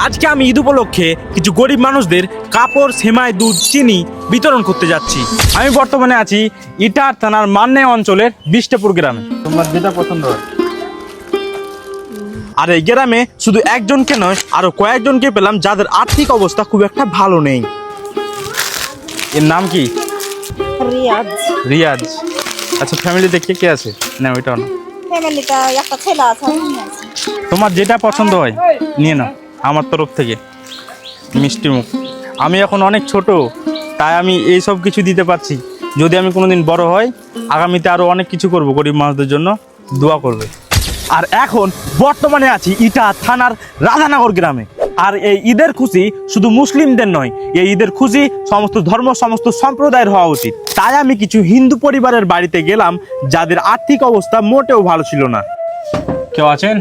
আজকে আমি ঈদ উপলক্ষে কিছু গরিব মানুষদের কাপড়, সেমাই, দুধ, চিনি বিতরণ করতে যাচ্ছি। আমি বর্তমানে আছি ইটাহার থানার মান্নে অঞ্চলের বিষ্টেপুর গ্রামে। তোমার যেটা পছন্দ হয়। আর এই গ্রামে শুধু একজনকে নয়, আরো কয়েকজনকে পেলাম যাদের আর্থিক অবস্থা খুব একটা ভালো নেই। এর নাম কি? রিয়াজ। রিয়াজ। আচ্ছা, ফ্যামিলিতে কে কে আছে? না, ওইটাও না। ফ্যামিলিটা একটা ছেলে আছে। তোমার যেটা পছন্দ হয় নিয়ে নাও আমার তরফ থেকে। মিষ্টি মুখ। আমি এখন অনেক ছোট, তাই আমি এই সব কিছু দিতে পারছি। যদি আমি কোনোদিন বড় হই, আগামীতে আরও অনেক কিছু করব, গরিব মানুষদের জন্য দোয়া করবে। আর এখন বর্তমানে আছি ইটাহার থানার রাধানগর গ্রামে। আর এই ঈদের খুশি শুধু মুসলিমদের নয়, এই ঈদের খুশি সমস্ত ধর্ম, সমস্ত সম্প্রদায়ের হওয়া উচিত। তাই আমি কিছু হিন্দু পরিবারের বাড়িতে গেলাম যাদের আর্থিক অবস্থা মোটেও ভালো ছিল না। কেউ আছেন?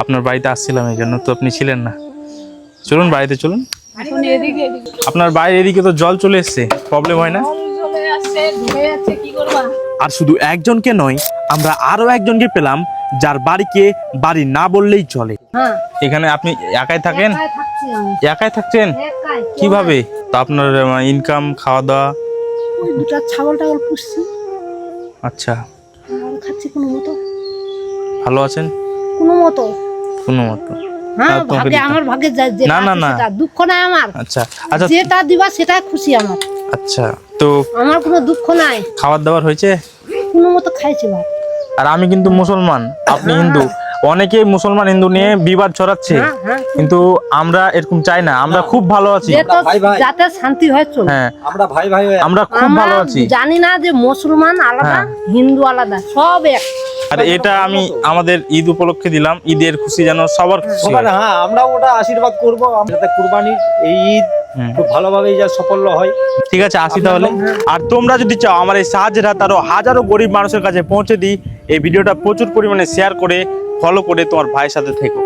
আপনার বাড়িতে আসছিলাম, এই জন্য তো আপনি ছিলেন না। চলুন বাড়িতে চলুন। আপনার বাইরে এদিকে তো জল চলে এসছে, প্রবলেম হয় না? আর শুধু একজনকে নয়, আমরা আরো একজনকে পেলাম যার বাড়িকে বাড়ি না বললেই চলে। এখানে আপনি একাই থাকেন? একাই থাকছেন? কিভাবে? তো আপনার ইনকাম, খাওয়া দাওয়া? দুটো ছাগল টাগল পুষছি। আচ্ছা, খাচ্ছি কোনো মতো। ভালো আছেন? কোনো মতো। কোনো মতো। হ্যাঁ, ভাগ্যে আমার ভাগ্যে না না না, দুঃখ নাই আমার। আচ্ছা আচ্ছা, যেটা দিবা সেটাই খুশি আমার। আচ্ছা, তো আমার কোনো দুঃখ নাই। খাবার দাবার হয়েছে? কোনো মতো খাইছি ভাই। আর আমি কিন্তু মুসলমান, আপনি হিন্দু। অনেকেই মুসলমান হিন্দু নিয়ে বিবাদ ছড়াচ্ছে, কিন্তু আমরা এরকম চাই না। আমরা খুব ভালো আছি, যাতে শান্তি হয় চল। হ্যাঁ, আমরা ভাই ভাই আমরা খুব ভালো আছি। জানি না যে মুসলমান আলাদা, হিন্দু আলাদা, সব এক। আর এটা আমি আমাদের ঈদ উপলক্ষে দিলাম। ঈদের খুশি যেন সবার খুশি হয়। হ্যাঁ, আমরা ওটা আশীর্বাদ করবো। আমরা কুরবানির এই ঈদ খুব ভালোভাবেই যা সাফল্য হয়। ঠিক আছে, আসি তাহলে। আর তোমরা যদি চাও আমার এই সাহায্যের হাত আরো হাজারো গরিব মানুষের কাছে পৌঁছে দিই, এই ভিডিওটা প্রচুর পরিমাণে শেয়ার করে, ফলো করে তোমার ভাইয়ের সাথে থেকো।